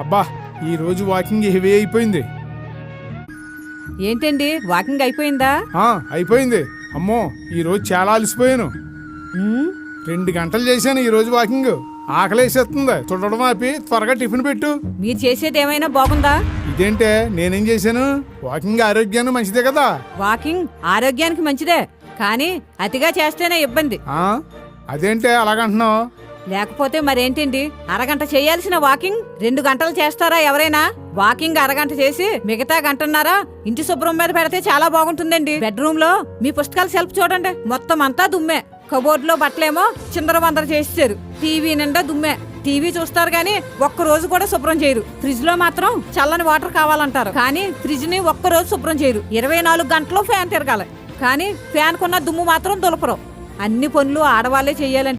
అబ్బా ఈ రోజు వాకింగ్ హెవీ అయిపోయింది. ఏంటండి వాకింగ్ అయిపోయిందా? అయిపోయింది. అమ్మో ఈ రోజు చాలా అలసిపోయాను. 2 గంటలు చేశాను ఈ రోజు వాకింగ్. ఆకలేసేస్తుంది. చూడడం ఆపి త్వరగా టిఫిన్ పెట్టు. మీరు చేసేది ఏమైనా బాగుందా? ఇదేంటే నేనేం చేశాను? వాకింగ్ ఆరోగ్యానికి మంచిదే కదా. వాకింగ్ ఆరోగ్యానికి మంచిదే, కానీ అతిగా చేస్తేనే ఇబ్బంది. అదేంటే అలాగంటున్నావు? లేకపోతే మరేంటండి, అరగంట చేయాల్సిన వాకింగ్ 2 గంటలు చేస్తారా ఎవరైనా? వాకింగ్ అరగంట చేసి మిగతా గంటన్నారా ఇంటి శుభ్రం మీద పెడితే చాలా బాగుంటుందండి. బెడ్రూమ్ లో మీ పుస్తకాల సెల్ఫ్ చూడండి, మొత్తం అంతా దుమ్మే. కబోర్డ్ లో బట్టలేమో చిందరవందర చేసేసారు. టీవీ నిండా దుమ్మే. టీవీ చూస్తారు గానీ ఒక్క రోజు కూడా శుభ్రం చేయరు. ఫ్రిడ్జ్ లో మాత్రం చల్లని వాటర్ కావాలంటారు, కానీ ఫ్రిడ్జ్ ని ఒక్క రోజు శుభ్రం చేయరు. 24 గంటలు ఫ్యాన్ తిరగాలి, కానీ ఫ్యాన్ కున్న దుమ్ము మాత్రం దులపరు. అన్ని పనులు ఆడవాళ్లే చెయ్యాలంటే